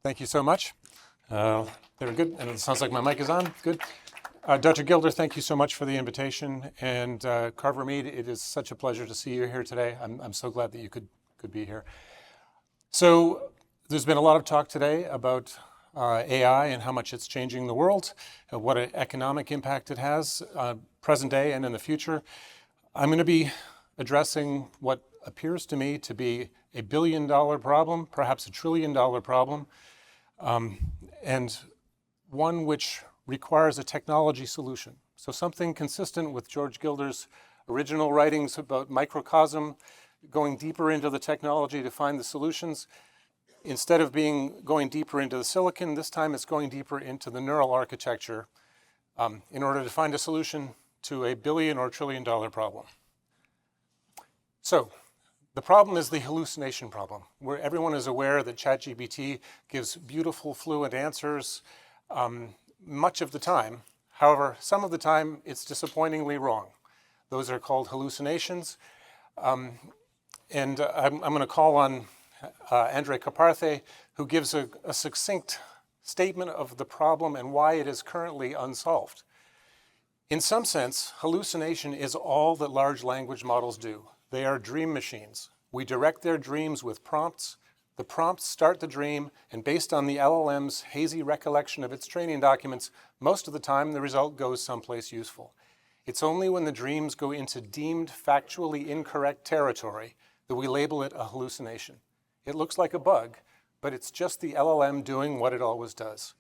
Thank you so much. Very good, and it sounds like my mic is on. Good. Dr. Gilder, thank you so much for the invitation. And Carver Mead, it is such a pleasure to see you here today. I'm so glad that you could be here. So there's been a lot of talk today about AI and how much it's changing the world, what an economic impact it has, present day and in the future. I'm going to be addressing what appears to me to be a billion-dollar problem, perhaps a trillion-dollar problem, and one which requires a technology solution. So something consistent with George Gilder's original writings about microcosm, going deeper into the technology to find the solutions. Instead of going deeper into the silicon, this time it's going deeper into the neural architecture in order to find a solution to a billion or trillion-dollar problem. So the problem is the hallucination problem, where everyone is aware that ChatGPT gives beautiful, fluent answers much of the time. However, some of the time it's disappointingly wrong. Those are called hallucinations. And I'm going to call on Andrej Karpathy, who gives a succinct statement of the problem and why it is currently unsolved. In some sense, hallucination is all that large language models do. They are dream machines. We direct their dreams with prompts. The prompts start the dream, and based on the LLM's hazy recollection of its training documents, most of the time the result goes someplace useful. It's only when the dreams go into deemed factually incorrect territory that we label it a hallucination. It looks like a bug, but it's just the LLM doing what it always does.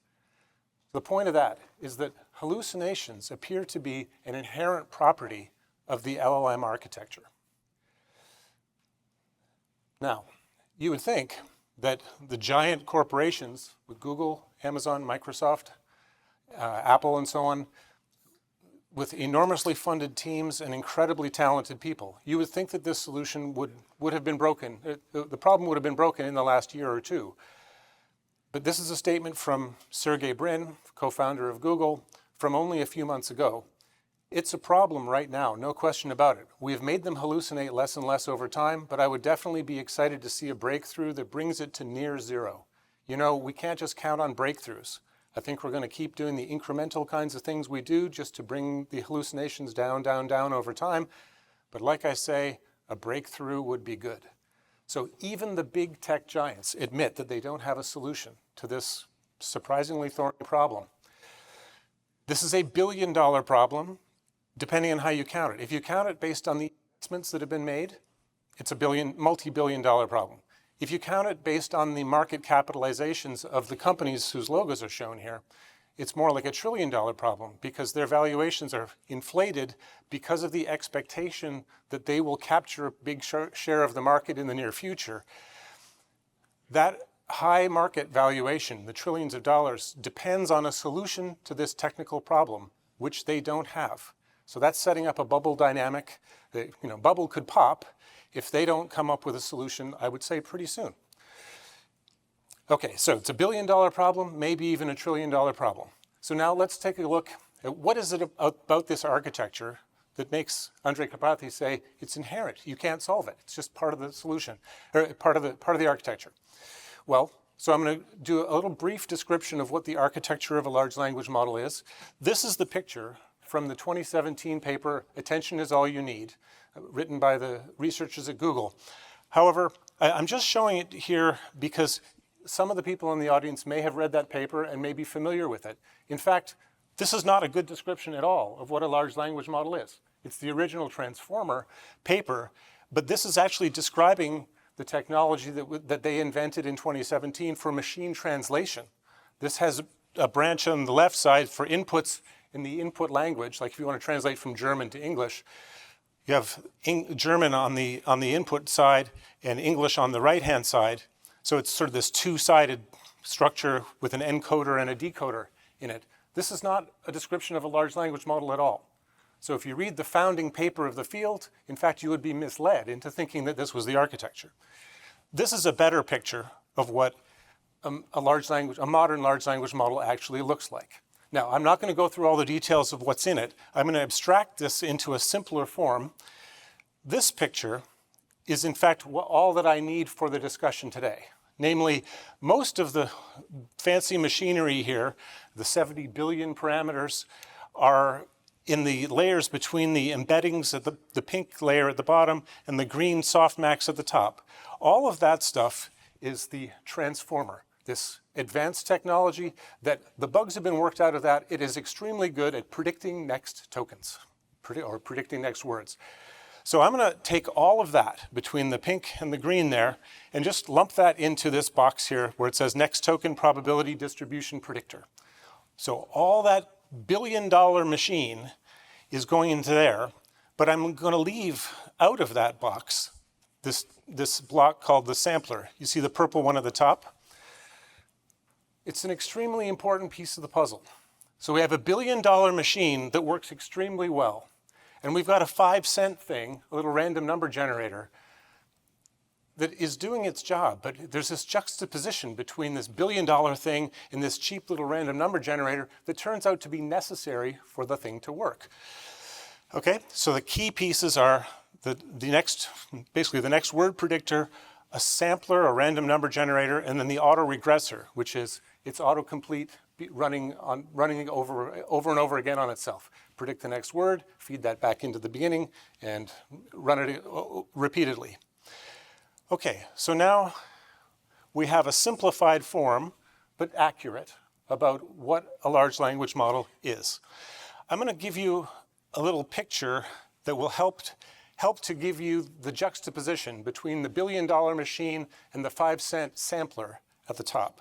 The point of that is that hallucinations appear to be an inherent property of the LLM architecture. Now, you would think that the giant corporations with Google, Amazon, Microsoft, Apple, and so on, with enormously funded teams and incredibly talented people, you would think that this solution would have been broken. The problem would have been broken in the last year or two. But this is a statement from Sergey Brin, co-founder of Google, from only a few months ago. It's a problem right now, no question about it. We have made them hallucinate less and less over time, but I would definitely be excited to see a breakthrough that brings it to near zero. You know, we can't just count on breakthroughs. I think we're going to keep doing the incremental kinds of things we do just to bring the hallucinations down, down, down over time. But like I say, a breakthrough would be good. So even the big tech giants admit that they don't have a solution to this surprisingly thorny problem. This is a billion-dollar problem, depending on how you count it. If you count it based on the investments that have been made, it's a multi-billion-dollar problem. If you count it based on the market capitalizations of the companies whose logos are shown here, it's more like a trillion-dollar problem because their valuations are inflated because of the expectation that they will capture a big share of the market in the near future. That high market valuation, the trillions of dollars, depends on a solution to this technical problem, which they don't have. So that's setting up a bubble dynamic. Bubble could pop if they don't come up with a solution, I would say, pretty soon. Okay, so it's a billion-dollar problem, maybe even a trillion-dollar problem. So now let's take a look at what is it about this architecture that makes Andrej Karpathy say it's inherent. You can't solve it. It's just part of the solution, or part of the architecture. Well, so I'm going to do a little brief description of what the architecture of a large language model is. This is the picture from the 2017 paper, Attention is All You Need, written by the researchers at Google. However, I'm just showing it here because some of the people in the audience may have read that paper and may be familiar with it. In fact, this is not a good description at all of what a large language model is. It's the original Transformer paper, but this is actually describing the technology that they invented in 2017 for machine translation. This has a branch on the left side for inputs in the input language, like if you want to translate from German to English, you have German on the input side and English on the right-hand side. So it's sort of this two-sided structure with an encoder and a decoder in it. This is not a description of a large language model at all. So if you read the founding paper of the field, in fact, you would be misled into thinking that this was the architecture. This is a better picture of what a modern large language model actually looks like. Now, I'm not going to go through all the details of what's in it. I'm going to abstract this into a simpler form. This picture is, in fact, all that I need for the discussion today. Namely, most of the fancy machinery here, the 70 billion parameters, are in the layers between the embeddings at the pink layer at the bottom and the green softmax at the top. All of that stuff is the transformer, this advanced technology that the bugs have been worked out of that. It is extremely good at predicting next tokens, or predicting next words. So I'm going to take all of that between the pink and the green there and just lump that into this box here where it says next token probability distribution predictor. So all that billion-dollar machine is going into there, but I'm going to leave out of that box this block called the sampler. You see the purple one at the top? It's an extremely important piece of the puzzle. So we have a billion-dollar machine that works extremely well. And we've got a 5-cent thing, a little random number generator, that is doing its job. But there's this juxtaposition between this billion-dollar thing and this cheap little random number generator that turns out to be necessary for the thing to work. Okay, so the key pieces are basically the next word predictor, a sampler, a random number generator, and then the auto-regressor, which is its autocomplete running over and over again on itself. Predict the next word, feed that back into the beginning, and run it repeatedly. Okay, so now we have a simplified form, but accurate, about what a large language model is. I'm going to give you a little picture that will help to give you the juxtaposition between the billion-dollar machine and the 5-cent sampler at the top.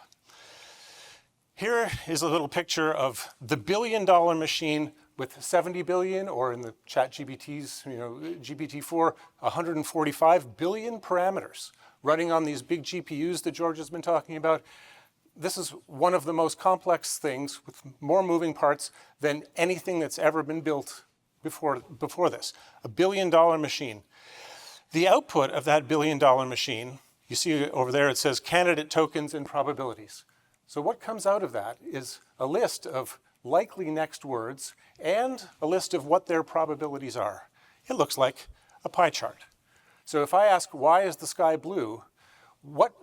Here is a little picture of the billion-dollar machine with 70 billion, or in the ChatGPT's, GPT-4, 145 billion parameters running on these big GPUs that George has been talking about. This is one of the most complex things with more moving parts than anything that's ever been built before this, a billion-dollar machine. The output of that billion-dollar machine, you see over there it says candidate tokens and probabilities. So what comes out of that is a list of likely next words and a list of what their probabilities are. It looks like a pie chart. So if I ask, why is the sky blue? What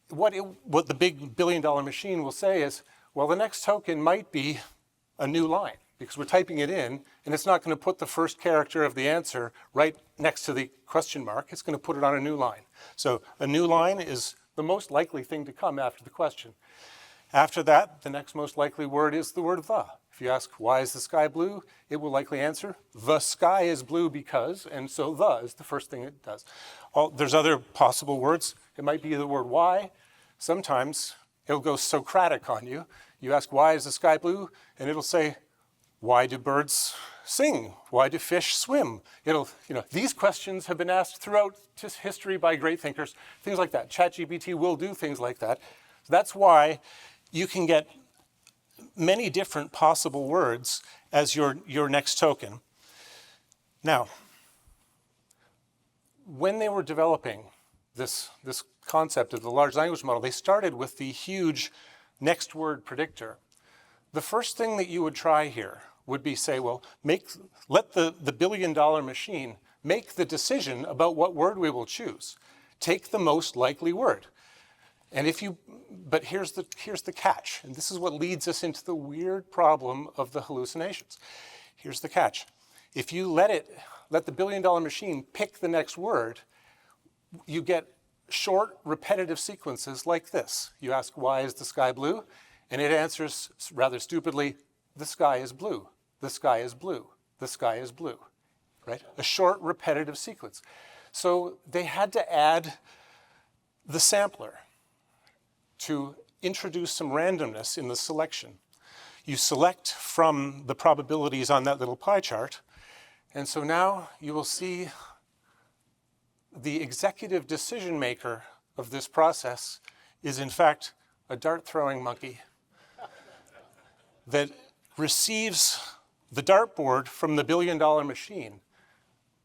the big billion-dollar machine will say is, well, the next token might be a new line, because we're typing it in, and it's not going to put the first character of the answer right next to the question mark. It's going to put it on a new line. So a new line is the most likely thing to come after the question. After that, the next most likely word is the word the. If you ask, why is the sky blue? It will likely answer, the sky is blue because, and so the is the first thing it does. There's other possible words. It might be the word why. Sometimes it'll go Socratic on you. You ask, why is the sky blue? And it'll say, why do birds sing? Why do fish swim? These questions have been asked throughout history by great thinkers, things like that. ChatGPT will do things like that. So that's why you can get many different possible words as your next token. Now, when they were developing this concept of the large language model, they started with the huge next word predictor. The first thing that you would try here would be say, well, let the billion-dollar machine make the decision about what word we will choose. Take the most likely word. But here's the catch, and this is what leads us into the weird problem of the hallucinations. Here's the catch. If you let the billion-dollar machine pick the next word, you get short, repetitive sequences like this. You ask, why is the sky blue? And it answers rather stupidly, the sky is blue, the sky is blue, the sky is blue, right? A short, repetitive sequence. So they had to add the sampler to introduce some randomness in the selection. You select from the probabilities on that little pie chart, and so now you will see the executive decision maker of this process is in fact a dart-throwing monkey that receives the dartboard from the billion-dollar machine,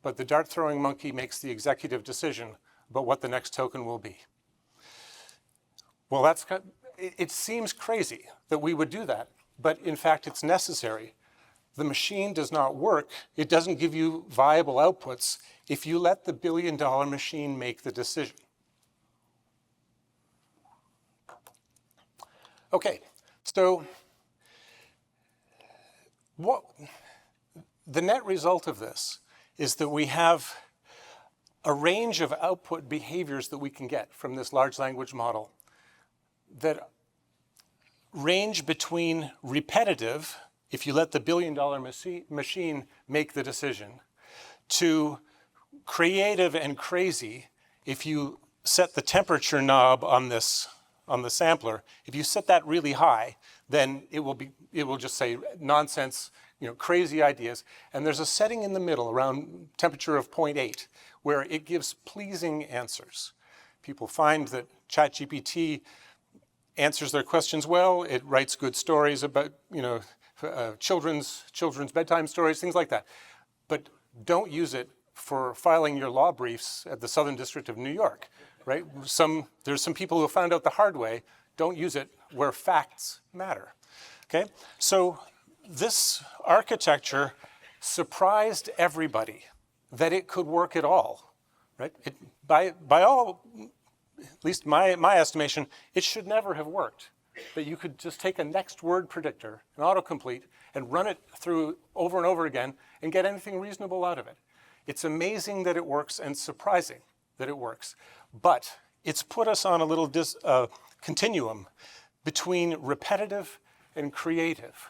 but the dart-throwing monkey makes the executive decision about what the next token will be. Well, it seems crazy that we would do that, but in fact it's necessary. The machine does not work. It doesn't give you viable outputs if you let the billion-dollar machine make the decision. Okay, so what the net result of this is that we have a range of output behaviors that we can get from this large language model that range between repetitive, if you let the billion-dollar machine make the decision, to creative and crazy if you set the temperature knob on the sampler. If you set that really high, then it will just say nonsense, crazy ideas. And there's a setting in the middle around temperature of 0.8 where it gives pleasing answers. People find that ChatGPT answers their questions well. It writes good stories about, children's bedtime stories, things like that. But don't use it for filing your law briefs at the Southern District of New York, right? There's some people who found out the hard way. Don't use it where facts matter, okay? So this architecture surprised everybody that it could work at all, right? By all, at least my estimation, it should never have worked. That you could just take a next word predictor, an autocomplete, and run it through over and over again and get anything reasonable out of it. It's amazing that it works and surprising that it works. But it's put us on a little continuum between repetitive and creative.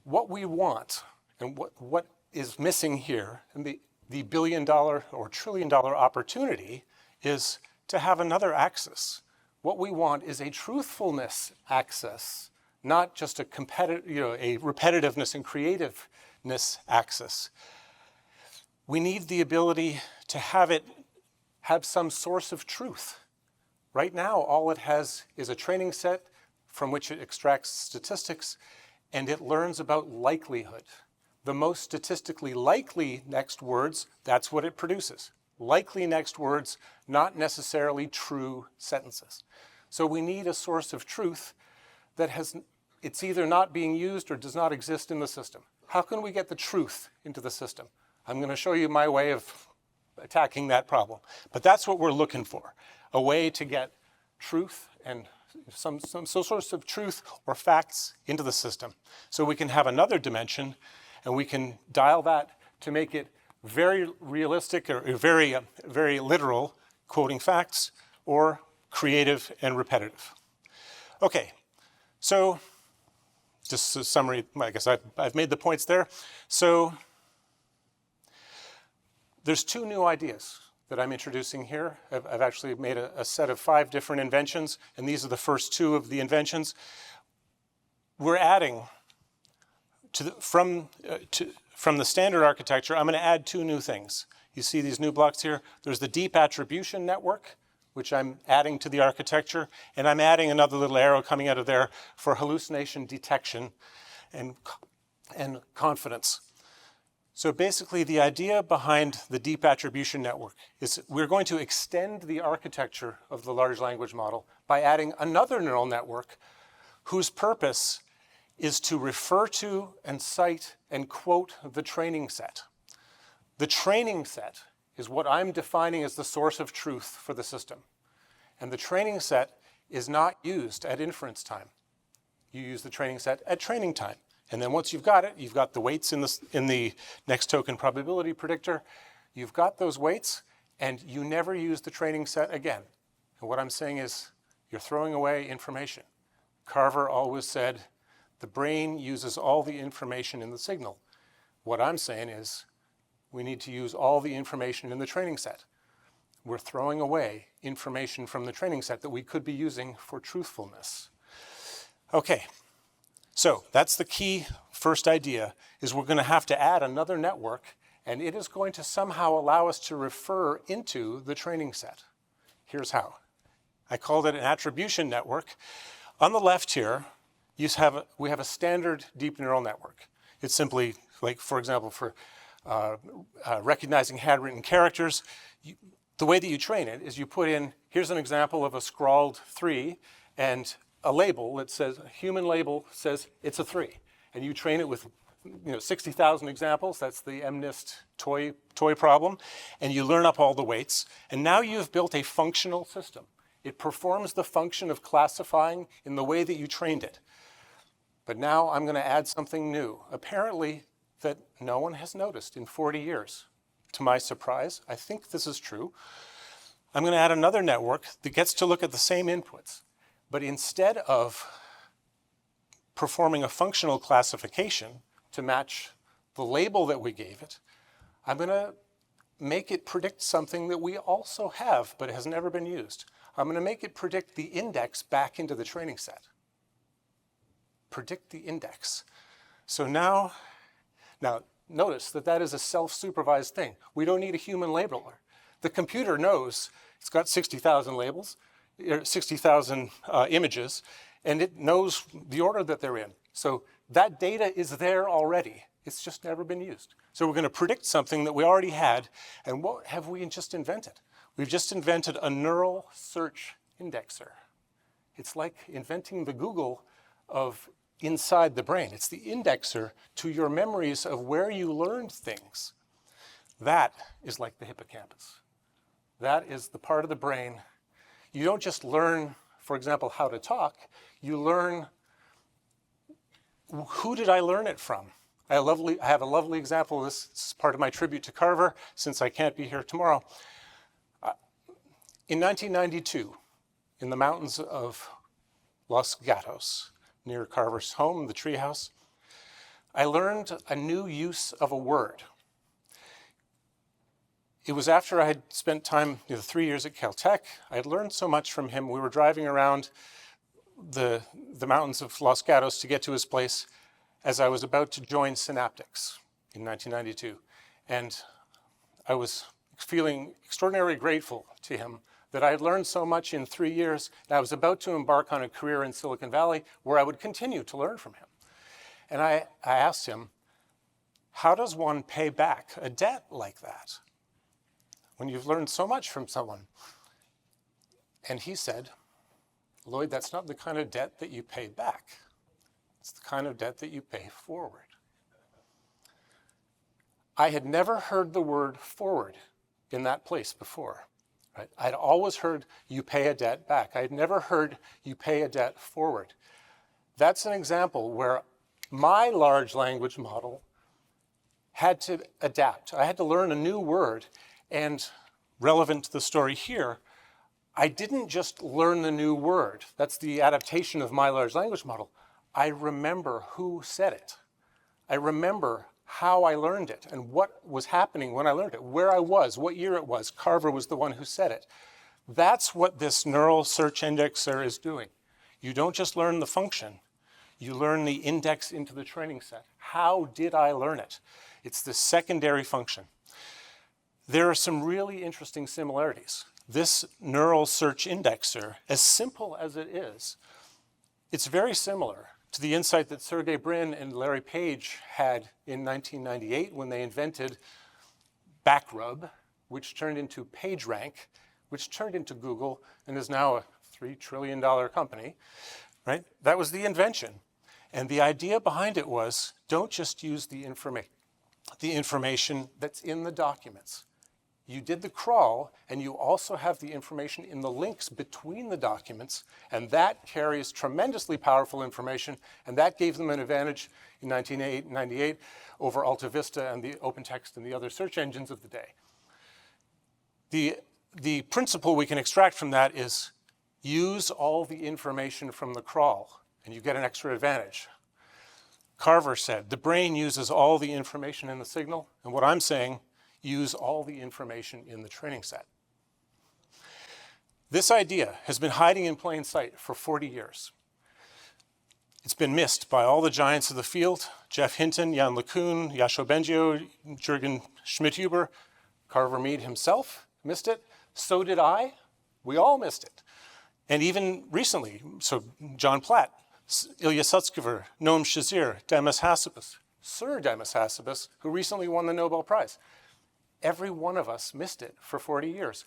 What we want and what is missing here, and the billion-dollar or trillion-dollar opportunity, is to have another axis. What we want is a truthfulness axis, not just a a repetitiveness and creativeness axis. We need the ability to have some source of truth. Right now, all it has is a training set from which it extracts statistics, and it learns about likelihood. The most statistically likely next words, that's what it produces. Likely next words, not necessarily true sentences. So we need a source of truth that it's either not being used or does not exist in the system. How can we get the truth into the system? I'm going to show you my way of attacking that problem. But that's what we're looking for, a way to get truth and some source of truth or facts into the system. So we can have another dimension, and we can dial that to make it very realistic or very literal, quoting facts, or creative and repetitive. Okay, so just a summary. I guess I've made the points there. So there's two new ideas that I'm introducing here. I've actually made a set of 5 different inventions, and these are the first 2 of the inventions. We're adding from the standard architecture, I'm going to add 2 new things. You see these new blocks here? There's the deep attribution network, which I'm adding to the architecture, and I'm adding another little arrow coming out of there for hallucination detection and confidence. So basically, the idea behind the deep attribution network is we're going to extend the architecture of the large language model by adding another neural network whose purpose is to refer to and cite and quote the training set. The training set is what I'm defining as the source of truth for the system. And the training set is not used at inference time. You use the training set at training time. And then once you've got it, you've got the weights in the next token probability predictor. You've got those weights, and you never use the training set again. And what I'm saying is you're throwing away information. Carver always said, the brain uses all the information in the signal. What I'm saying is we need to use all the information in the training set. We're throwing away information from the training set that we could be using for truthfulness. Okay, so that's the key first idea, is we're going to have to add another network, and it is going to somehow allow us to refer into the training set. Here's how. I called it an attribution network. On the left here, we have a standard deep neural network. It's simply, like, for example, for recognizing handwritten characters, the way that you train it is you put in, here's an example of a scrawled 3, and a label that says, a human label says it's a 3. And you train it with 60,000 examples. That's the MNIST toy problem. And you learn up all the weights. And now you've built a functional system. It performs the function of classifying in the way that you trained it. But now I'm going to add something new, apparently that no one has noticed in 40 years. To my surprise, I think this is true. I'm going to add another network that gets to look at the same inputs, but instead of performing a functional classification to match the label that we gave it, I'm going to make it predict something that we also have but has never been used. I'm going to make it predict the index back into the training set. Predict the index. So now notice that that is a self-supervised thing. We don't need a human labeler. The computer knows it's got 60,000 labels, 60,000 images, and it knows the order that they're in. So that data is there already. It's just never been used. So we're going to predict something that we already had, and what have we just invented? We've just invented a neural search indexer. It's like inventing the Google of inside the brain. It's the indexer to your memories of where you learned things. That is like the hippocampus. That is the part of the brain. You don't just learn, for example, how to talk. You learn, who did I learn it from? I have a lovely example of this. This is part of my tribute to Carver, since I can't be here tomorrow. In 1992, in the mountains of Los Gatos, near Carver's home, the treehouse, I learned a new use of a word. It was after I had spent time, 3 years at Caltech. I had learned so much from him. We were driving around the mountains of Los Gatos to get to his place as I was about to join Synaptics in 1992. And I was feeling extraordinarily grateful to him that I had learned so much in 3 years, and I was about to embark on a career in Silicon Valley where I would continue to learn from him. And I asked him, how does one pay back a debt like that when you've learned so much from someone? And he said, Lloyd, that's not the kind of debt that you pay back. It's the kind of debt that you pay forward. I had never heard the word forward in that place before. Right? I'd always heard you pay a debt back. I had never heard you pay a debt forward. That's an example where my large language model had to adapt. I had to learn a new word, and relevant to the story here, I didn't just learn the new word. That's the adaptation of my large language model. I remember who said it. I remember how I learned it and what was happening when I learned it, where I was, what year it was. Carver was the one who said it. That's what this neural search indexer is doing. You don't just learn the function, you learn the index into the training set. How did I learn it? It's the secondary function. There are some really interesting similarities. This neural search indexer, as simple as it is, it's very similar to the insight that Sergey Brin and Larry Page had in 1998 when they invented Backrub, which turned into PageRank, which turned into Google and is now a $3 trillion company, right? That was the invention. And the idea behind it was, don't just use the information that's in the documents. You did the crawl, and you also have the information in the links between the documents, and that carries tremendously powerful information, and that gave them an advantage in 1998 over Alta Vista and the OpenText and the other search engines of the day. The principle we can extract from that is use all the information from the crawl, and you get an extra advantage. Carver said, the brain uses all the information in the signal, and what I'm saying, use all the information in the training set. This idea has been hiding in plain sight for 40 years. It's been missed by all the giants of the field, Jeff Hinton, Jan LeCun, Yasho Bengio, Jürgen Schmidt-Huber. Carver Mead himself missed it. So did I. We all missed it. And even recently, so John Platt, Ilya Sutskever, Noam Shazir, Demis Hassabis, Sir Demis Hassabis, who recently won the Nobel Prize. Every one of us missed it for 40 years.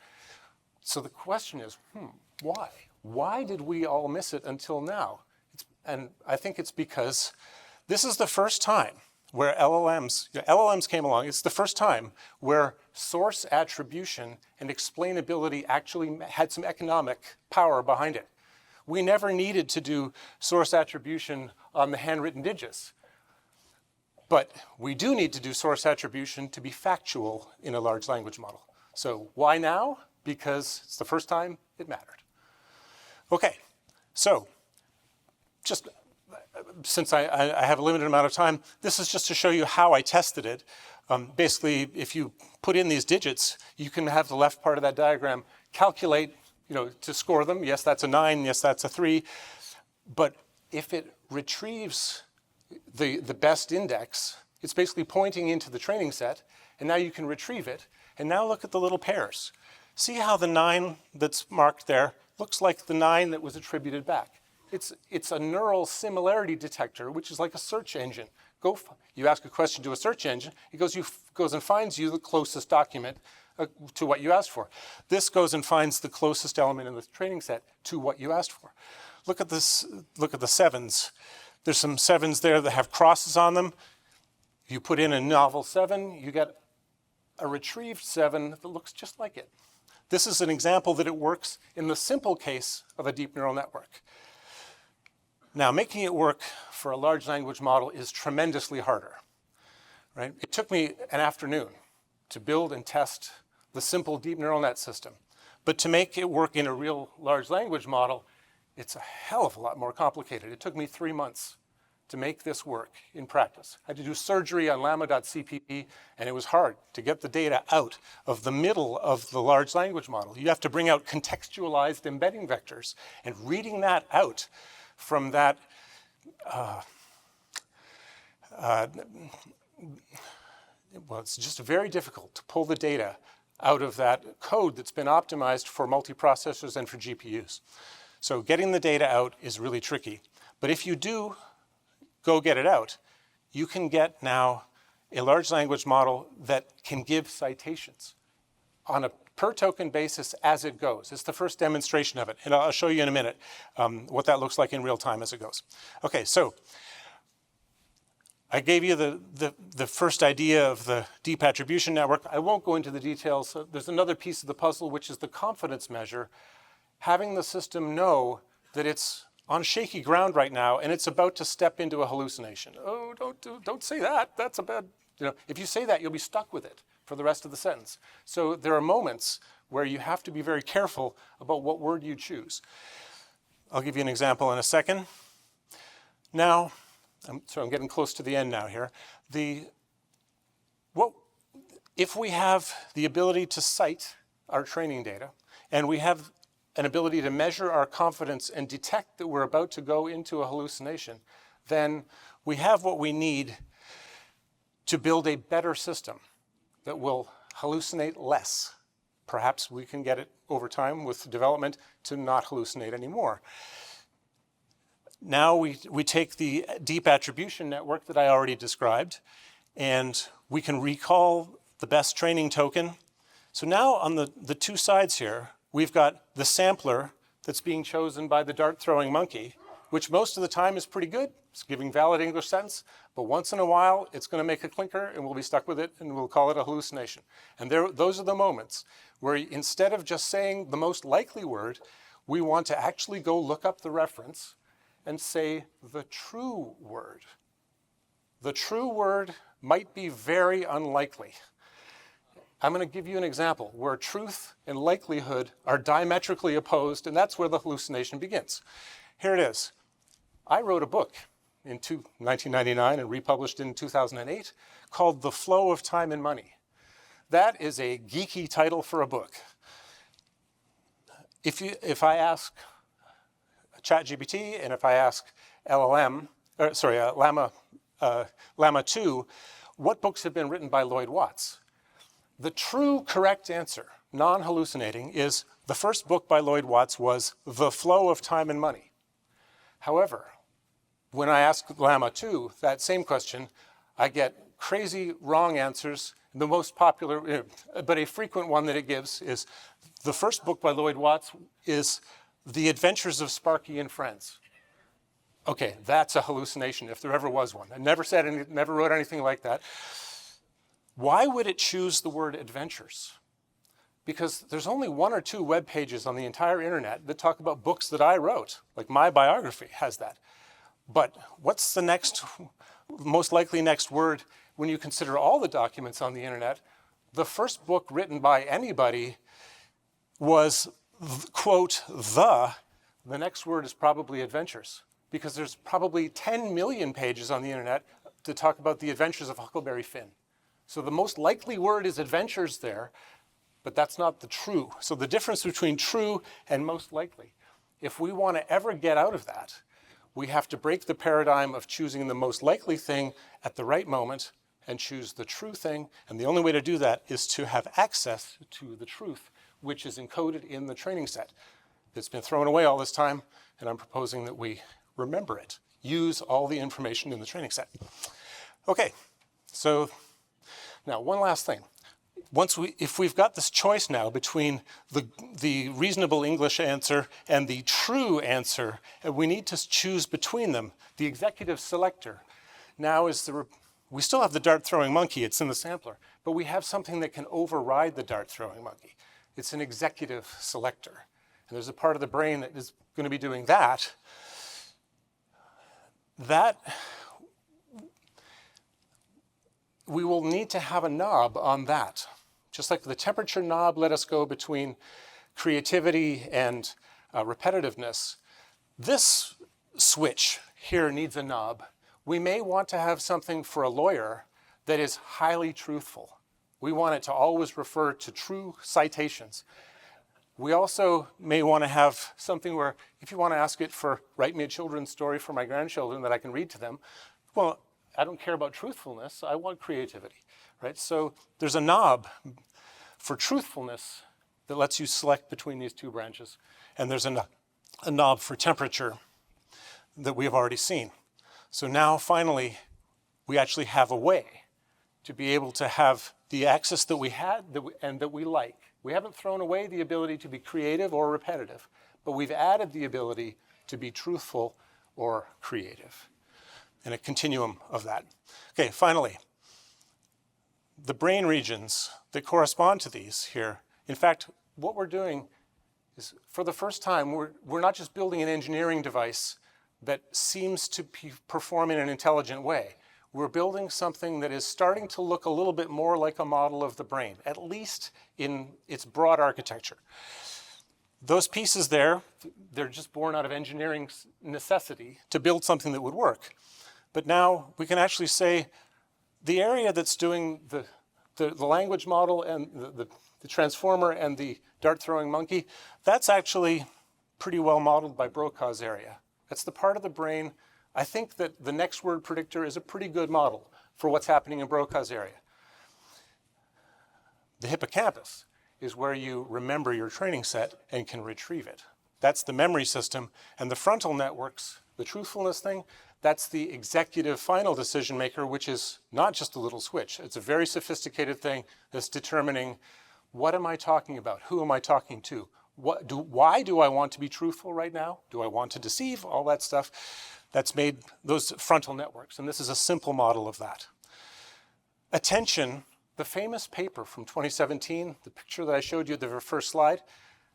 So the question is, why? Why did we all miss it until now? And I think it's because this is the first time where LLMs came along. It's the first time where source attribution and explainability actually had some economic power behind it. We never needed to do source attribution on the handwritten digits. But we do need to do source attribution to be factual in a large language model. So why now? Because it's the first time it mattered. Okay, so just since I have a limited amount of time, this is just to show you how I tested it. Basically, if you put in these digits, you can have the left part of that diagram calculate, to score them. Yes, that's a 9. Yes, that's a 3. But if it retrieves the best index, it's basically pointing into the training set, and now you can retrieve it. And now look at the little pairs. See how the 9 that's marked there looks like the 9 that was attributed back. It's a neural similarity detector, which is like a search engine. You ask a question to a search engine, it goes and finds you the closest document to what you asked for. This goes and finds the closest element in the training set to what you asked for. Look at this. Look at the 7s. There's some 7s there that have crosses on them. You put in a novel 7, you get a retrieved 7 that looks just like it. This is an example that it works in the simple case of a deep neural network. Now, making it work for a large language model is tremendously harder, right? It took me an afternoon to build and test the simple deep neural net system. But to make it work in a real large language model, it's a hell of a lot more complicated. It took me 3 months to make this work in practice. I had to do surgery on llama.cpp, and it was hard to get the data out of the middle of the large language model. You have to bring out contextualized embedding vectors, and reading that out from that well, it's just very difficult to pull the data out of that code that's been optimized for multiprocessors and for GPUs. So getting the data out is really tricky. But if you do go get it out, you can get now a large language model that can give citations on a per token basis as it goes. It's the first demonstration of it. And I'll show you in a minute what that looks like in real time as it goes. Okay, so I gave you the first idea of the deep attribution network. I won't go into the details. There's another piece of the puzzle, which is the confidence measure. Having the system know that it's on shaky ground right now and it's about to step into a hallucination. Oh, don't say that. That's a bad, if you say that, you'll be stuck with it for the rest of the sentence. So there are moments where you have to be very careful about what word you choose. I'll give you an example in a second. Now, I'm getting close to the end now here. If we have the ability to cite our training data, and we have an ability to measure our confidence and detect that we're about to go into a hallucination, then we have what we need to build a better system that will hallucinate less. Perhaps we can get it over time with development to not hallucinate anymore. Now we take the deep attribution network that I already described, and we can recall the best training token. So now on the two sides here, we've got the sampler that's being chosen by the dart-throwing monkey, which most of the time is pretty good. It's giving valid English sentence, but once in a while, it's going to make a clinker, and we'll be stuck with it, and we'll call it a hallucination. And those are the moments where instead of just saying the most likely word, we want to actually go look up the reference and say the true word. The true word might be very unlikely. I'm going to give you an example where truth and likelihood are diametrically opposed, and that's where the hallucination begins. Here it is. I wrote a book in 1999 and republished in 2008 called The Flow of Time and Money. That is a geeky title for a book. If I ask ChatGPT and if I ask Llama 2, what books have been written by Lloyd Watts? The true correct answer, non-hallucinating, is the first book by Lloyd Watts was The Flow of Time and Money. However, when I ask Llama 2 that same question, I get crazy wrong answers. The most popular, but a frequent one that it gives is the first book by Lloyd Watts is The Adventures of Sparky and Friends. okay, that's a hallucination if there ever was one. I never said any, never wrote anything like that. Why would it choose the word adventures? Because there's only 1 or 2 web pages on the entire internet that talk about books that I wrote. Like my biography has that. But what's the next, most likely next word when you consider all the documents on the internet? The first book written by anybody was, quote, the next word is probably adventures. Because there's probably 10 million pages on the internet to talk about the adventures of Huckleberry Finn. So the most likely word is adventures there, but that's not the true. So the difference between true and most likely, if we want to ever get out of that, we have to break the paradigm of choosing the most likely thing at the right moment and choose the true thing. And the only way to do that is to have access to the truth, which is encoded in the training set. It's been thrown away all this time, and I'm proposing that we remember it. Use all the information in the training set. Okay, so now one last thing. If we've got this choice now between the reasonable English answer and the true answer, and we need to choose between them, the executive selector now is we still have the dart-throwing monkey, it's in the sampler, but we have something that can override the dart-throwing monkey. It's an executive selector. And there's a part of the brain that is going to be doing that. We will need to have a knob on that. Just like the temperature knob let us go between creativity and repetitiveness, this switch here needs a knob. We may want to have something for a lawyer that is highly truthful. We want it to always refer to true citations. We also may want to have something where if you want to ask it for, write me a children's story for my grandchildren that I can read to them, well, I don't care about truthfulness, I want creativity, right? So there's a knob for truthfulness that lets you select between these 2 branches. And there's a knob for temperature that we have already seen. So now finally, we actually have a way to be able to have the access that we had and that we like. We haven't thrown away the ability to be creative or repetitive, but we've added the ability to be truthful or creative, and a continuum of that. Okay, finally, the brain regions that correspond to these here. In fact, what we're doing is, for the first time, we're not just building an engineering device that seems to perform in an intelligent way. We're building something that is starting to look a little bit more like a model of the brain, at least in its broad architecture. Those pieces there, they're just born out of engineering necessity to build something that would work. But now we can actually say the area that's doing the language model and the transformer and the dart-throwing monkey, that's actually pretty well modeled by Brokaw's area. That's the part of the brain. I think that the next word predictor is a pretty good model for what's happening in Brokaw's area. The hippocampus is where you remember your training set and can retrieve it. That's the memory system. And the frontal networks, the truthfulness thing, that's the executive final decision maker, which is not just a little switch. It's a very sophisticated thing that's determining, what am I talking about? Who am I talking to? Why do I want to be truthful right now? Do I want to deceive? All that stuff. That's made those frontal networks, and this is a simple model of that. Attention, the famous paper from 2017, the picture that I showed you at the first slide,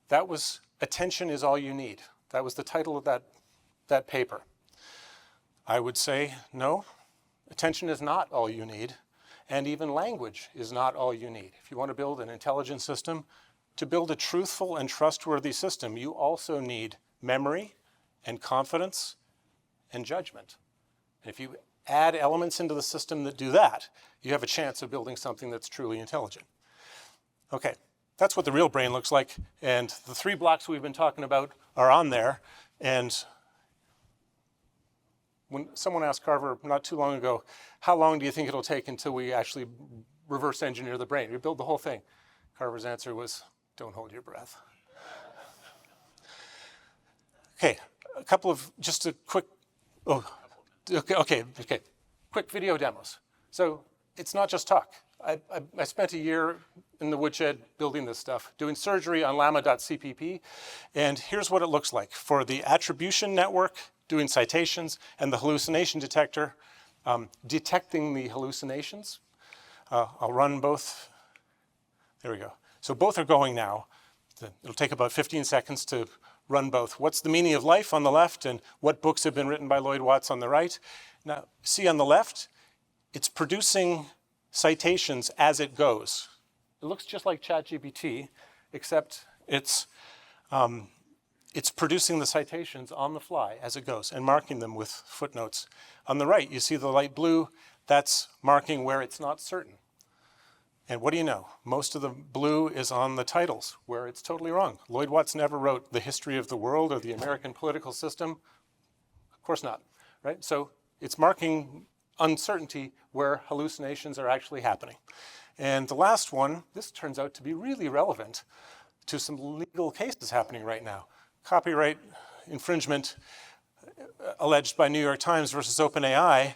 that was Attention is All You Need. That was the title of that paper. I would say, no, attention is not all you need, and even language is not all you need. If you want to build an intelligent system, to build a truthful and trustworthy system, you also need memory and confidence and judgment. And if you add elements into the system that do that, you have a chance of building something that's truly intelligent. Okay, that's what the real brain looks like, and the 3 blocks we've been talking about are on there. And when someone asked Carver not too long ago, how long do you think it'll take until we actually reverse engineer the brain? We build the whole thing. Carver's answer was, don't hold your breath. Okay, a couple of, just a quick, okay. Quick video demos. So it's not just talk. I spent a year in the woodshed building this stuff, doing surgery on llama.cpp, and here's what it looks like. For the attribution network, doing citations, and the hallucination detector, detecting the hallucinations. I'll run both. There we go. So both are going now. It'll take about 15 seconds to run both. What's the meaning of life on the left, and what books have been written by Lloyd Watts on the right? Now, see on the left, it's producing citations as it goes. It looks just like ChatGPT, except it's producing the citations on the fly as it goes and marking them with footnotes. On the right, you see the light blue. That's marking where it's not certain. And what do you know? Most of the blue is on the titles, where it's totally wrong. Lloyd Watts never wrote The History of the World or the American Political System. Of course not, right? So it's marking uncertainty where hallucinations are actually happening. And the last one, this turns out to be really relevant to some legal cases happening right now. Copyright infringement alleged by New York Times versus OpenAI.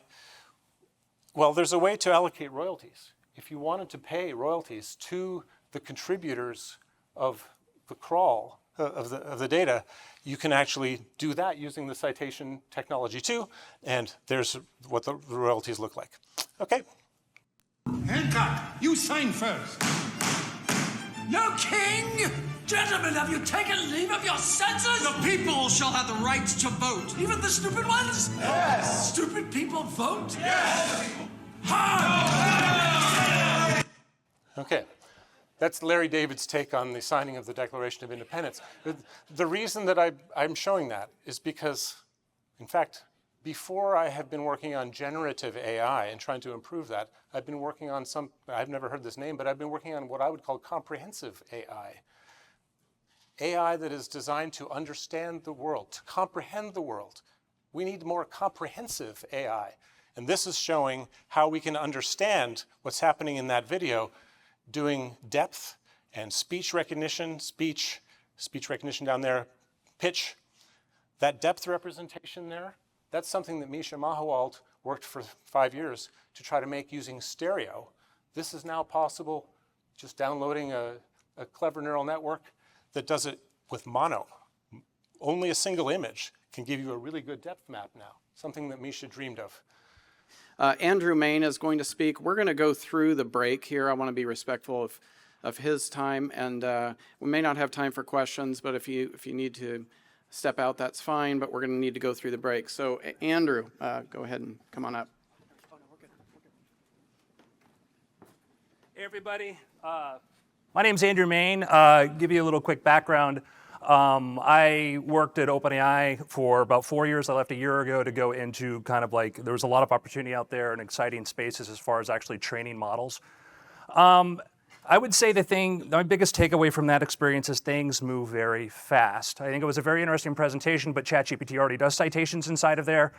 Well, there's a way to allocate royalties. If you wanted to pay royalties to the contributors of the crawl, of the data, you can actually do that using the citation technology too, and there's what the royalties look like. Okay. Hancock, you sign first. No king! Gentlemen, have you taken leave of your senses? The people shall have the right to vote. Even the stupid ones? Yes. Stupid people vote? Yes. Ha! Okay. That's Larry David's take on the signing of the Declaration of Independence. The reason that I'm showing that is because, in fact, before I have been working on generative AI and trying to improve that, I've been working on I've never heard this name, but I've been working on what I would call comprehensive AI. AI that is designed to understand the world, to comprehend the world. We need more comprehensive AI. And this is showing how we can understand what's happening in that video, doing depth and speech recognition, speech recognition down there, pitch. That depth representation there, that's something that Misha Mahawald worked for 5 years to try to make using stereo. This is now possible just downloading a clever neural network that does it with mono. Only a single image can give you a really good depth map now, something that Misha dreamed of. Andrew Mayne is going to speak. We're going to go through the break here. I want to be respectful of his time, and we may not have time for questions, but if you need to step out, that's fine, but we're going to need to go through the break. So Andrew, go ahead and come on up. Hey everybody, my name's Andrew Mayne. Give you a little quick background. I worked at OpenAI for about 4 years. I left a year ago to go into kind of like, there was a lot of opportunity out there and exciting spaces as far as actually training models. I would say my biggest takeaway from that experience is things move very fast. I think it was a very interesting presentation, but ChatGPT already does citations inside of there.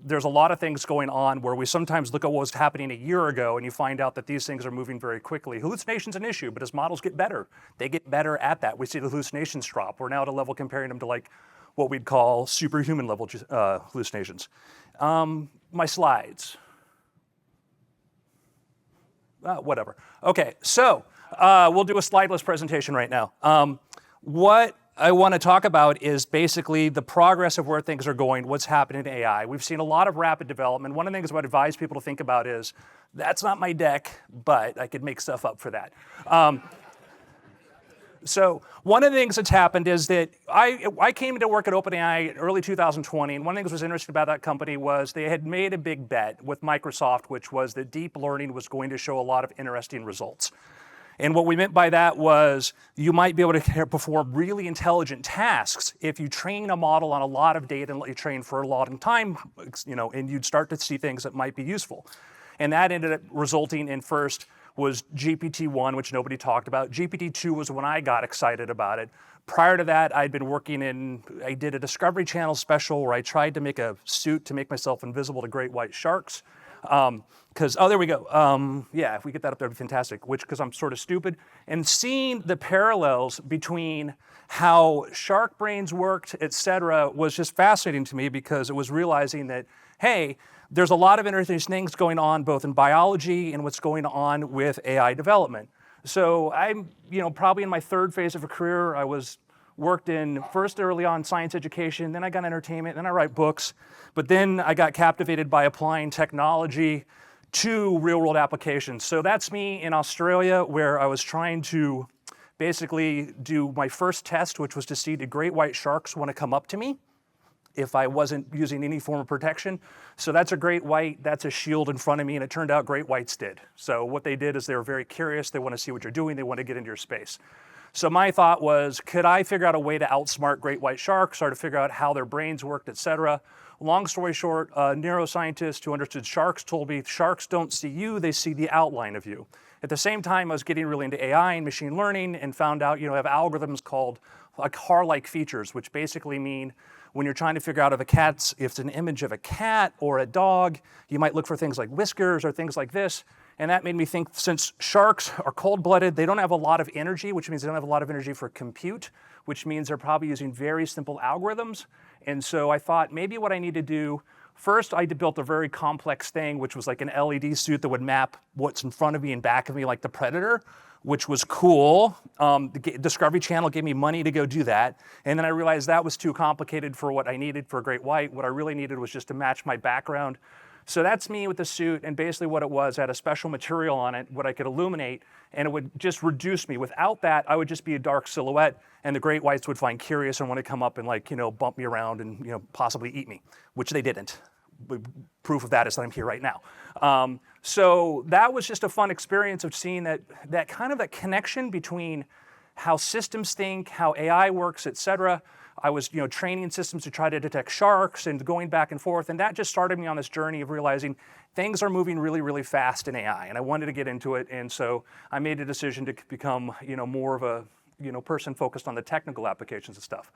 There's a lot of things going on where we sometimes look at what was happening a year ago and you find out that these things are moving very quickly. Hallucination's an issue, but as models get better, they get better at that. We see the hallucinations drop. We're now at a level comparing them to like what we'd call superhuman level hallucinations. My slides. Whatever. Okay, so we'll do a slideless presentation right now. What I want to talk about is basically the progress of where things are going, what's happening in AI. We've seen a lot of rapid development. One of the things I would advise people to think about is, that's not my deck, but I could make stuff up for that. So one of the things that's happened is that I came to work at OpenAI in early 2020, and one of the things that was interesting about that company was they had made a big bet with Microsoft, which was that deep learning was going to show a lot of interesting results. And what we meant by that was you might be able to perform really intelligent tasks if you train a model on a lot of data and let you train for a long time, and you'd start to see things that might be useful. And that ended up resulting in first was GPT-1, which nobody talked about. GPT-2 was when I got excited about it. Prior to that, I did a Discovery Channel special where I tried to make a suit to make myself invisible to great white sharks. Because, oh, there we go. Yeah, if we get that up there, it'd be fantastic, which, because I'm sort of stupid. And seeing the parallels between how shark brains worked, et cetera, was just fascinating to me, because it was realizing that, hey, there's a lot of interesting things going on both in biology and what's going on with AI development. So I'm, probably in my third phase of a career. I worked in first early on science education, then I got entertainment, then I write books, but then I got captivated by applying technology to real world applications. So that's me in Australia, where I was trying to basically do my first test, which was to see did great white sharks want to come up to me if I wasn't using any form of protection. So that's a great white, that's a shield in front of me, and it turned out great whites did. So what they did is they were very curious, they want to see what you're doing, they want to get into your space. So my thought was, could I figure out a way to outsmart great white sharks, or to figure out how their brains worked, et cetera? Long story short, a neuroscientist who understood sharks told me sharks don't see you, they see the outline of you. At the same time, I was getting really into AI and machine learning, and found out, I have algorithms called like car-like features, which basically mean when you're trying to figure out if it's an image of a cat or a dog, you might look for things like whiskers or things like this. And that made me think, since sharks are cold-blooded, they don't have a lot of energy, which means they don't have a lot of energy for compute, which means they're probably using very simple algorithms. And so I thought maybe what I need to do, first I built a very complex thing, which was like an LED suit that would map what's in front of me and back of me like the Predator, which was cool. The Discovery Channel gave me money to go do that. And then I realized that was too complicated for what I needed for a great white. What I really needed was just to match my background. So that's me with the suit, and basically what it was, had a special material on it, what I could illuminate, and it would just reduce me. Without that, I would just be a dark silhouette, and the great whites would find curious and want to come up and bump me around and possibly eat me, which they didn't. Proof of that is that I'm here right now. So that was just a fun experience of seeing that kind of that connection between how systems think, how AI works, et cetera. I was training systems to try to detect sharks and going back and forth, and that just started me on this journey of realizing things are moving really, really fast in AI, and I wanted to get into it, and so I made a decision to become more of a person focused on the technical applications of stuff.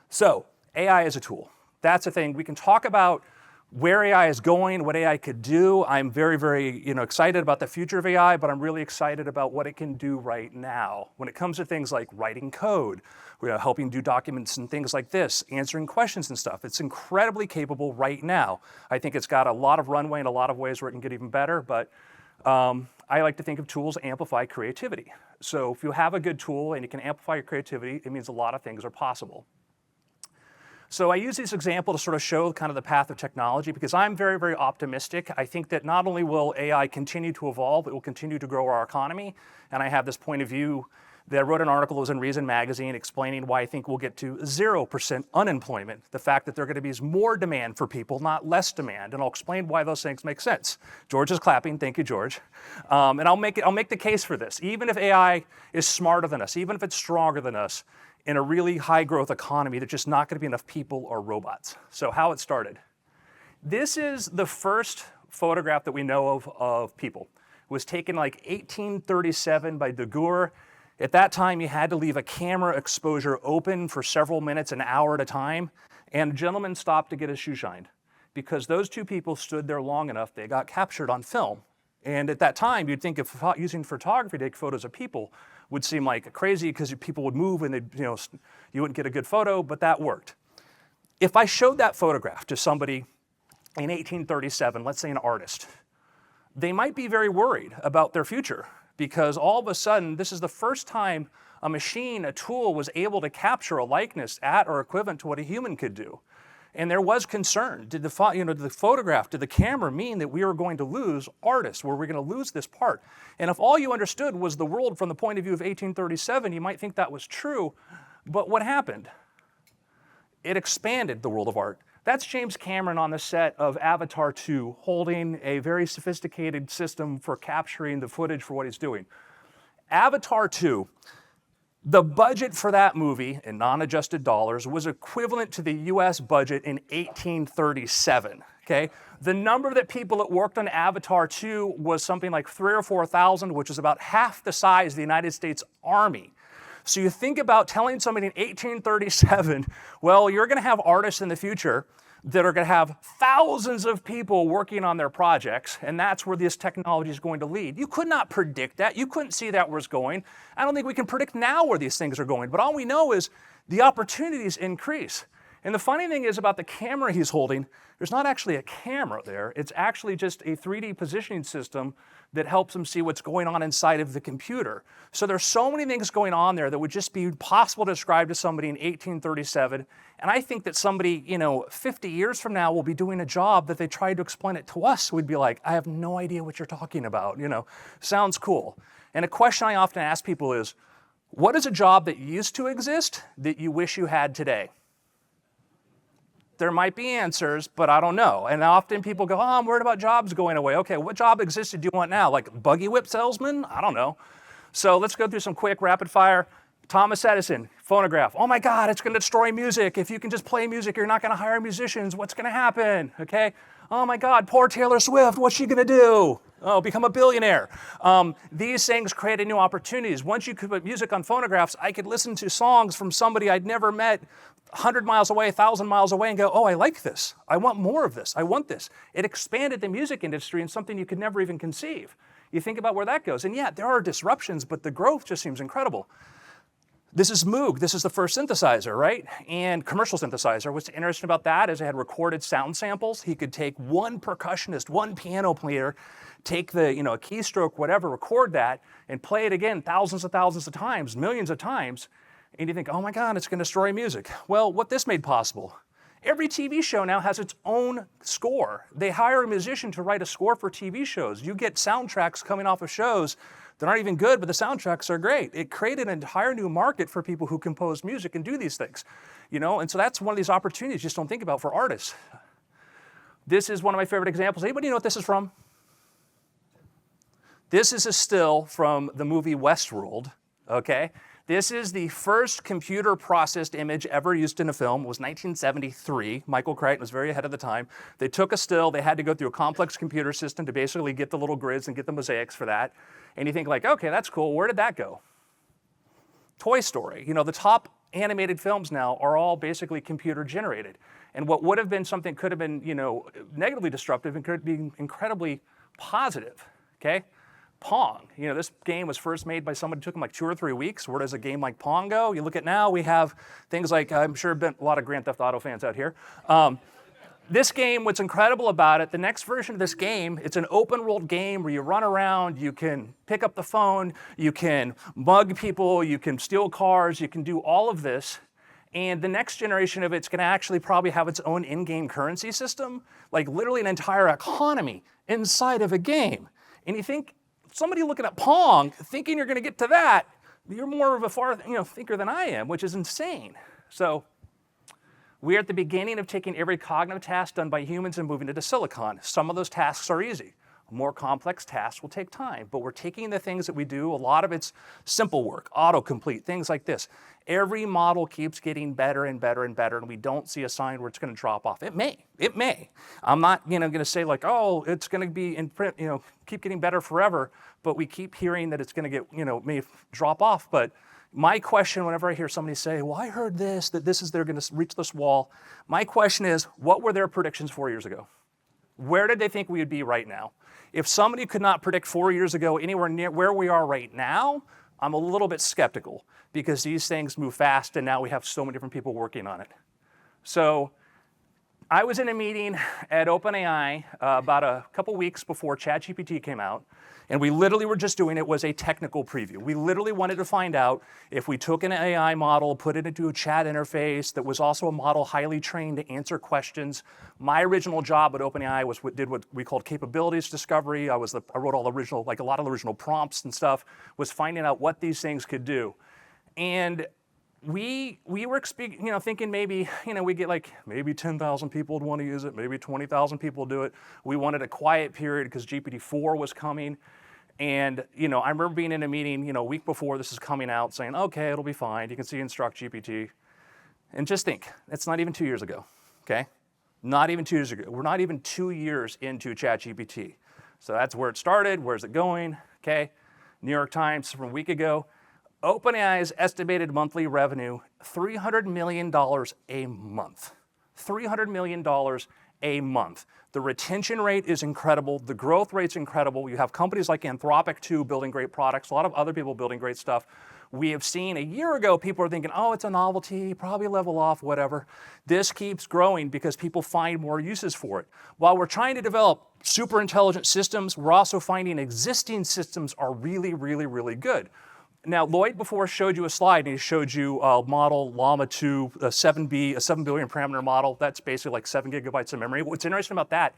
So AI is a tool. That's a thing. We can talk about where AI is going, what AI could do. I'm very, very excited about the future of AI, but I'm really excited about what it can do right now. When it comes to things like writing code, helping do documents and things like this, answering questions and stuff, it's incredibly capable right now. I think it's got a lot of runway and a lot of ways where it can get even better, but I like to think of tools amplify creativity. So if you have a good tool and you can amplify your creativity, it means a lot of things are possible. So I use this example to sort of show kind of the path of technology, because I'm very, very optimistic. I think that not only will AI continue to evolve, it will continue to grow our economy. And I have this point of view that I wrote an article that was in Reason magazine explaining why I think we'll get to 0% unemployment. The fact that there are going to be more demand for people, not less demand. And I'll explain why those things make sense. George is clapping. Thank you, George. And I'll make the case for this. Even if AI is smarter than us, even if it's stronger than us, in a really high growth economy, there's just not going to be enough people or robots. So how it started. This is the first photograph that we know of people. It was taken like 1837 by Daguerre. At that time, you had to leave a camera exposure open for several minutes, an hour at a time, and a gentleman stopped to get his shoe shined. Because those two people stood there long enough, they got captured on film. And at that time, you'd think if using photography to take photos of people would seem like crazy, because people would move and you wouldn't get a good photo, but that worked. If I showed that photograph to somebody in 1837, let's say an artist, they might be very worried about their future, because all of a sudden, this is the first time a machine, a tool, was able to capture a likeness at or equivalent to what a human could do. And there was concern. Did the photograph, did the camera mean that we were going to lose artists? Were we going to lose this part? And if all you understood was the world from the point of view of 1837, you might think that was true. But what happened? It expanded the world of art. That's James Cameron on the set of Avatar 2, holding a very sophisticated system for capturing the footage for what he's doing. Avatar 2. The budget for that movie, in non-adjusted dollars, was equivalent to the US budget in 1837, okay? The number that people that worked on Avatar 2 was something like 3,000 or 4,000, which is about half the size of the United States Army. So you think about telling somebody in 1837, well, you're gonna have artists in the future, that are going to have thousands of people working on their projects, and that's where this technology is going to lead. You could not predict that. You couldn't see that where it's going. I don't think we can predict now where these things are going, but all we know is the opportunities increase. And the funny thing is about the camera he's holding, there's not actually a camera there. It's actually just a 3D positioning system that helps him see what's going on inside of the computer. So there's so many things going on there that would just be possible to describe to somebody in 1837. And I think that somebody, 50 years from now will be doing a job that they tried to explain it to us. We'd be like, I have no idea what you're talking about, sounds cool. And a question I often ask people is, what is a job that used to exist that you wish you had today? There might be answers, but I don't know. And often people go, I'm worried about jobs going away. Okay, what job existed do you want now? Like buggy whip salesman? I don't know. So let's go through some quick rapid fire. Thomas Edison, phonograph. Oh my God, it's going to destroy music. If you can just play music, you're not going to hire musicians. What's going to happen? Okay. Oh my God, poor Taylor Swift. What's she going to do? Oh, become a billionaire. These things created new opportunities. Once you could put music on phonographs, I could listen to songs from somebody I'd never met 100 miles away, 1,000 miles away and go, oh, I like this. I want more of this. I want this. It expanded the music industry in something you could never even conceive. You think about where that goes. And yeah, there are disruptions, but the growth just seems incredible. This is Moog. This is the first synthesizer, right? And commercial synthesizer. What's interesting about that is it had recorded sound samples. He could take one percussionist, one piano player, take the, a keystroke, whatever, record that, and play it again thousands of times, millions of times. And you think, oh my God, it's going to destroy music. Well, what this made possible, every TV show now has its own score. They hire a musician to write a score for TV shows. You get soundtracks coming off of shows that aren't even good, but the soundtracks are great. It created an entire new market for people who compose music and do these things. And so that's one of these opportunities you just don't think about for artists. This is one of my favorite examples. Anybody know what this is from? This is a still from the movie Westworld, okay? This is the first computer-processed image ever used in a film. It was 1973. Michael Crichton was very ahead of the time. They took a still. They had to go through a complex computer system to basically get the little grids and get the mosaics for that. And you think like, okay, that's cool. Where did that go? Toy Story. The top animated films now are all basically computer-generated. And what would have been something could have been, negatively disruptive and could be incredibly positive, okay? Pong. This game was first made by someone who took them like 2 or 3 weeks. Where does a game like Pong go? You look at now, we have things like, I'm sure been a lot of Grand Theft Auto fans out here. This game, what's incredible about it, the next version of this game, it's an open world game where you run around, you can pick up the phone, you can mug people, you can steal cars, you can do all of this. And the next generation of it's going to actually probably have its own in-game currency system, like literally an entire economy inside of a game. And you think, somebody looking at Pong, thinking you're going to get to that, you're more of a thinker than I am, which is insane. So we are at the beginning of taking every cognitive task done by humans and moving it to silicon. Some of those tasks are easy. More complex tasks will take time, but we're taking the things that we do, a lot of it's simple work, autocomplete, things like this. Every model keeps getting better and better and better, and we don't see a sign where it's going to drop off. It may. I'm not, going to say like, oh, it's going to be in print, keep getting better forever, but we keep hearing that it's going to get, may drop off. But my question, whenever I hear somebody say, well, I heard this, that they're going to reach this wall. My question is, what were their predictions 4 years ago? Where did they think we would be right now? If somebody could not predict 4 years ago anywhere near where we are right now, I'm a little bit skeptical because these things move fast and now we have so many different people working on it. So I was in a meeting at OpenAI about a couple weeks before ChatGPT came out, and we literally were just doing it was a technical preview. We literally wanted to find out if we took an AI model, put it into a chat interface that was also a model highly trained to answer questions. My original job at OpenAI was did what we called capabilities discovery. I wrote all the original, like a lot of the original prompts and stuff, was finding out what these things could do. And we were thinking maybe, we get like maybe 10,000 people would want to use it, maybe 20,000 people would do it. We wanted a quiet period because GPT-4 was coming. And, I remember being in a meeting, a week before this is coming out saying, okay, it'll be fine. You can see Instruct GPT. And just think, it's not even 2 years ago, okay? Not even 2 years ago. We're not even 2 years into ChatGPT. So that's where it started. Where's it going? Okay. New York Times from a week ago. OpenAI's estimated monthly revenue, $300 million a month. $300 million a month. The retention rate is incredible. The growth rate's incredible. You have companies like Anthropic too building great products, a lot of other people building great stuff. We have seen a year ago, people are thinking, oh, it's a novelty, probably level off, whatever. This keeps growing because people find more uses for it. While we're trying to develop super intelligent systems, we're also finding existing systems are really, really, really good. Now, Lloyd before showed you a slide, and he showed you a model, Llama 2, a 7 billion parameter model. That's basically like 7 gigabytes of memory. What's interesting about that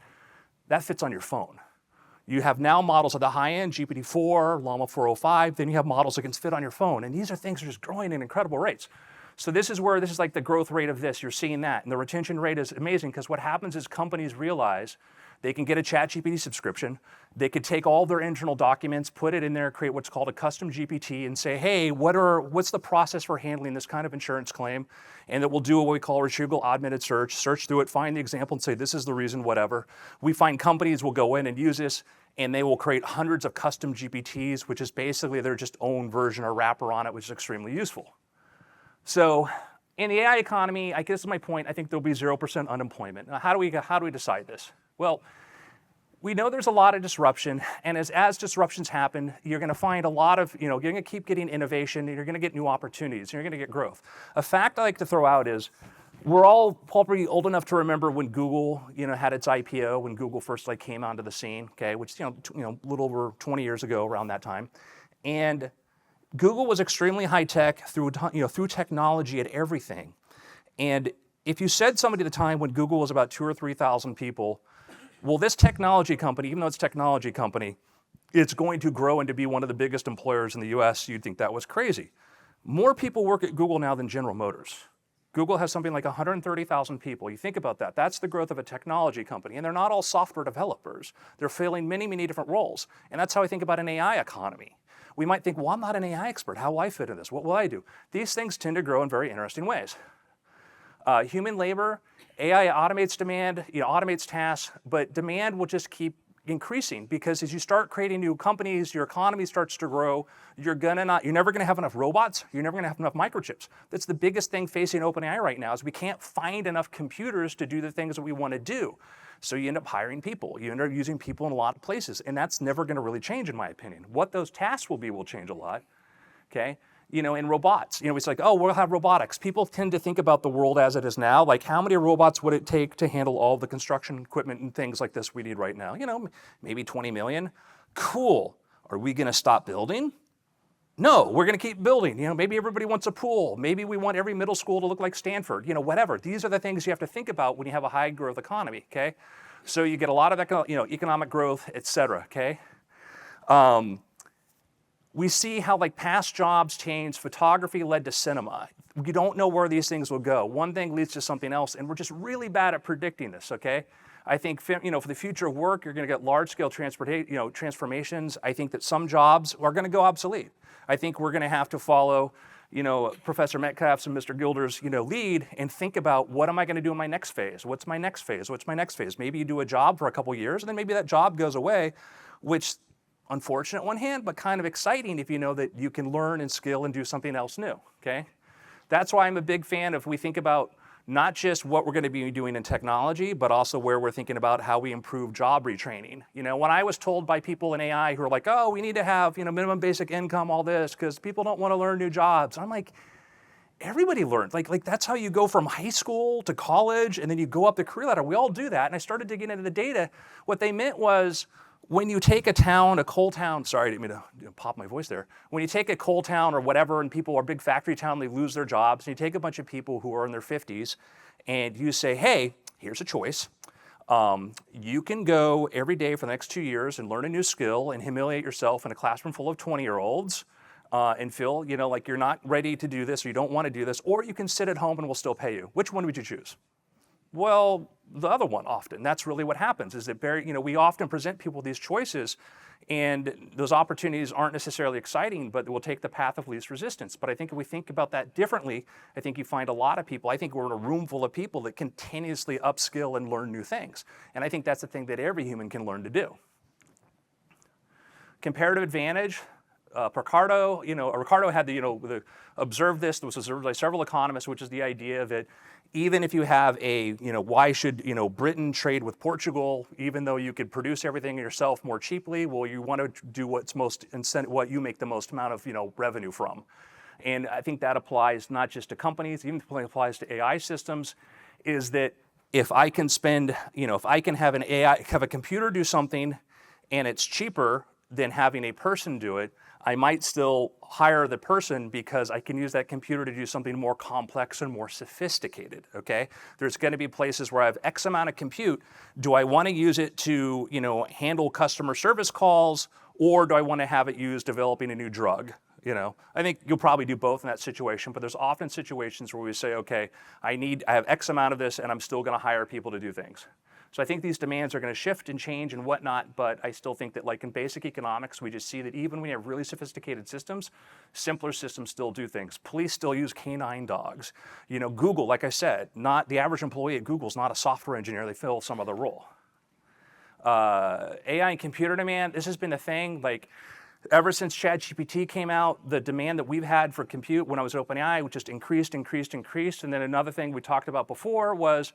fits on your phone. You have now models at the high end, GPT-4, Llama 405, then you have models that can fit on your phone. And these are things that are just growing at incredible rates. So this is like the growth rate of this. You're seeing that. And the retention rate is amazing because what happens is companies realize they can get a ChatGPT subscription. They could take all their internal documents, put it in there, create what's called a custom GPT and say, hey, what's the process for handling this kind of insurance claim? And it will do what we call a retrieval augmented search through it, find the example and say, this is the reason, whatever. We find companies will go in and use this and they will create hundreds of custom GPTs, which is basically their just own version or wrapper on it, which is extremely useful. So in the AI economy, I guess is my point, I think there'll be 0% unemployment. Now, how do we decide this? Well, we know there's a lot of disruption, and as disruptions happen, you're going to find a lot of, you're going to keep getting innovation, and you're going to get new opportunities, and you're going to get growth. A fact I like to throw out is, we're all probably old enough to remember when Google, had its IPO, when Google first came onto the scene, okay, which, a little over 20 years ago around that time. And Google was extremely high tech through technology at everything. And if you said somebody at the time when Google was about 2,000 or 3,000 people, well, this technology company, even though it's a technology company, it's going to grow into be one of the biggest employers in the US, you'd think that was crazy. More people work at Google now than General Motors. Google has something like 130,000 people. You think about that. That's the growth of a technology company. And they're not all software developers. They're filling many, many different roles. And that's how I think about an AI economy. We might think, well, I'm not an AI expert. How will I fit in this? What will I do? These things tend to grow in very interesting ways. Human labor, AI automates demand, automates tasks, but demand will just keep increasing because as you start creating new companies, your economy starts to grow. You're never gonna have enough robots. You're never gonna have enough microchips. That's the biggest thing facing OpenAI right now is we can't find enough computers to do the things that we want to do. So you end up hiring people. You end up using people in a lot of places, and that's never gonna really change in my opinion. What those tasks will be will change a lot, okay? In robots, it's like, oh, we'll have robotics. People tend to think about the world as it is now, like how many robots would it take to handle all the construction equipment and things like this we need right now? Maybe 20 million. Cool. Are we gonna stop building? No, we're gonna keep building. Maybe everybody wants a pool. Maybe we want every middle school to look like Stanford, whatever. These are the things you have to think about when you have a high growth economy, okay? So you get a lot of economic growth, et cetera, okay? We see how past jobs change. Photography led to cinema. We don't know where these things will go. One thing leads to something else, and we're just really bad at predicting this, okay? I think, for the future of work, you're gonna get large-scale transformations. I think that some jobs are gonna go obsolete. I think we're gonna have to follow, Professor Metcalf's and Mr. Gilder's, lead and think about what am I gonna do in my next phase? What's my next phase? What's my next phase? Maybe you do a job for a couple years, and then maybe that job goes away, which unfortunate on one hand, but kind of exciting if you know that you can learn and skill and do something else new, okay? That's why I'm a big fan if we think about not just what we're gonna be doing in technology, but also where we're thinking about how we improve job retraining. When I was told by people in AI who are like, oh, we need to have minimum basic income, all this, because people don't wanna learn new jobs. I'm like, everybody learns. Like that's how you go from high school to college, and then you go up the career ladder. We all do that, and I started digging into the data. What they meant was, when you take a coal town, sorry, I didn't mean to pop my voice there. When you take a coal town or whatever, and people are big factory town, they lose their jobs, and you take a bunch of people who are in their 50s, and you say, hey, here's a choice. You can go every day for the next 2 years and learn a new skill and humiliate yourself in a classroom full of 20-year-olds and feel, like you're not ready to do this or you don't want to do this, or you can sit at home and we'll still pay you. Which one would you choose? Well, the other one often. That's really what happens is that we often present people with these choices and those opportunities aren't necessarily exciting, but will take the path of least resistance. But I think if we think about that differently, I think you find a lot of people, I think we're in a room full of people that continuously upskill and learn new things. And I think that's the thing that every human can learn to do. Comparative advantage, Ricardo, Ricardo had observed this. This was observed by several economists, which is the idea that even if you have why should, Britain trade with Portugal, even though you could produce everything yourself more cheaply? Well, you want to do what you make the most amount of, revenue from. And I think that applies not just to companies, even applies to AI systems, is that if I can spend, if I can have have a computer do something and it's cheaper than having a person do it, I might still hire the person because I can use that computer to do something more complex and more sophisticated, okay? There's gonna be places where I have X amount of compute. Do I wanna use it to, handle customer service calls, or do I wanna have it used developing a new drug? I think you'll probably do both in that situation, but there's often situations where we say, okay, I have X amount of this and I'm still gonna hire people to do things. So I think these demands are going to shift and change and whatnot, but I still think that like in basic economics, we just see that even when you have really sophisticated systems, simpler systems still do things. Police still use canine dogs. Google, like I said, not the average employee at Google is not a software engineer, they fill some other role. AI and computer demand, this has been a thing, like ever since ChatGPT came out, the demand that we've had for compute when I was at OpenAI just increased. And then another thing we talked about before was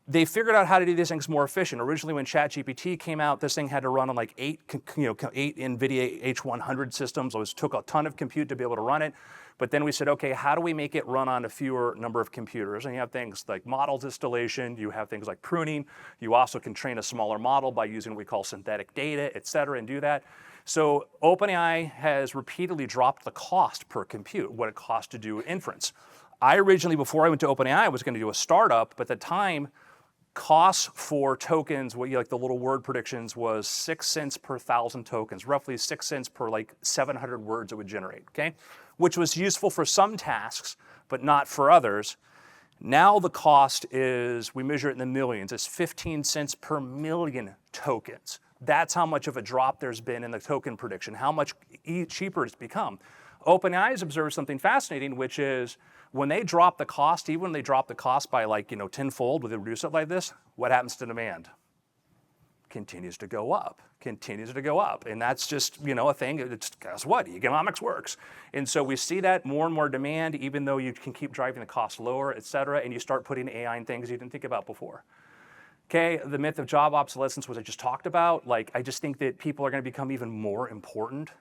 they figured out how to do these things more efficient. Originally, when ChatGPT came out, this thing had to run on like eight NVIDIA H100 systems. It took a ton of compute to be able to run it. But then we said, okay, how do we make it run on a fewer number of computers? And you have things like model distillation, you have things like pruning. You also can train a smaller model by using what we call synthetic data, et cetera, and do that. So OpenAI has repeatedly dropped the cost per compute, what it costs to do inference. I originally, before I went to OpenAI, was going to do a startup, but at the time, costs for tokens, like the little word predictions, was 6 cents per 1,000 tokens, roughly 6 cents per like 700 words it would generate, okay? Which was useful for some tasks, but not for others. Now the cost is, we measure it in the millions, it's 15 cents per million tokens. That's how much of a drop there's been in the token prediction, how much cheaper it's become. OpenAI has observed something fascinating, which is when they drop the cost, even when they drop the cost by like, tenfold, when they reduce it like this, what happens to demand? Continues to go up. And that's just, a thing, it's, guess what, economics works. And so we see that more and more demand, even though you can keep driving the cost lower, et cetera, and you start putting AI in things you didn't think about before. Okay, the myth of job obsolescence, which I just talked about, like I just think that people are going to become even more important,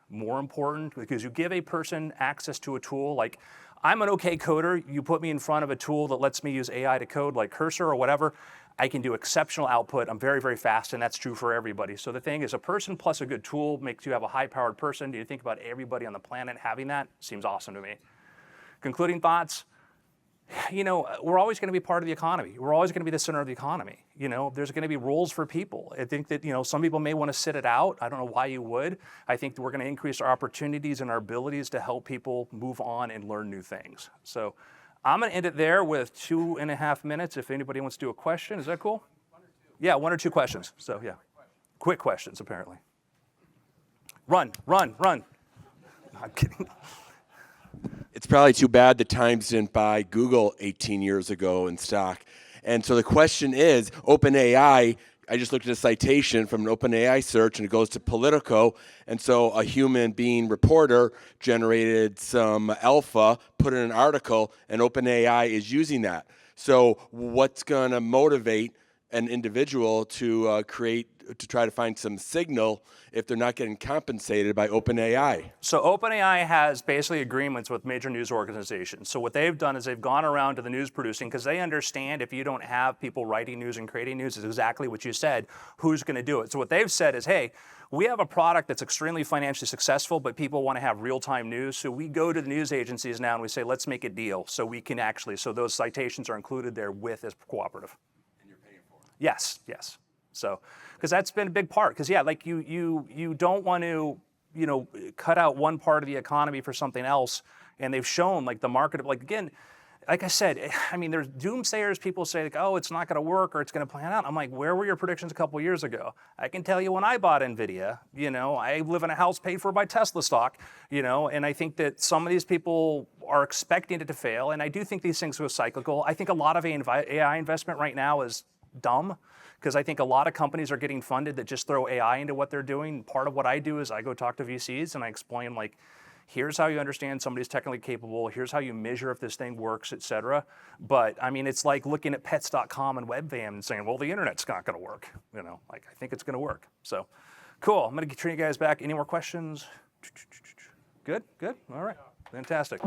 because you give a person access to a tool, like I'm an okay coder, you put me in front of a tool that lets me use AI to code like Cursor or whatever, I can do exceptional output, I'm very, very fast, and that's true for everybody. So the thing is, a person plus a good tool makes you have a high-powered person. Do you think about everybody on the planet having that? Seems awesome to me. Concluding thoughts. We're always going to be part of the economy. We're always going to be the center of the economy. There's going to be roles for people. I think that, some people may want to sit it out. I don't know why you would. I think that we're going to increase our opportunities and our abilities to help people move on and learn new things. So I'm going to end it there with 2.5 minutes. If anybody wants to do a question, is that cool? 1 or 2. Yeah, 1 or 2 questions. So yeah, quick questions apparently. Run. I'm kidding. It's probably too bad the Times didn't buy Google 18 years ago in stock. And so the question is, OpenAI, I just looked at a citation from an OpenAI search, and it goes to Politico. And so a human being reporter generated some alpha, put in an article, and OpenAI is using that. So what's going to motivate an individual to try to find some signal if they're not getting compensated by OpenAI? So OpenAI has basically agreements with major news organizations. So what they've done is they've gone around to the news producing, because they understand if you don't have people writing news and creating news, is exactly what you said, who's going to do it? So what they've said is, hey, we have a product that's extremely financially successful, but people want to have real-time news. So we go to the news agencies now and we say, let's make a deal so we can actually, so those citations are included there with as cooperative. And you're paying for it? Yes. So, because that's been a big part. Because yeah, like you don't want to, cut out one part of the economy for something else. And they've shown like the market, like again, like I said, I mean, there's doomsayers. People say like, oh, it's not going to work or it's going to plan out. I'm like, where were your predictions a couple years ago? I can tell you when I bought NVIDIA, I live in a house paid for by Tesla stock, and I think that some of these people are expecting it to fail. And I do think these things go cyclical. I think a lot of AI investment right now is dumb, because I think a lot of companies are getting funded that just throw AI into what they're doing. Part of what I do is I go talk to VCs and I explain, like, here's how you understand somebody's technically capable, here's how you measure if this thing works, et cetera. But I mean, it's like looking at pets.com and webvan and saying, well, the internet's not gonna work. You know, like, I think it's gonna work. So, cool, I'm gonna turn you guys back. Any more questions? Good, good, all right, fantastic.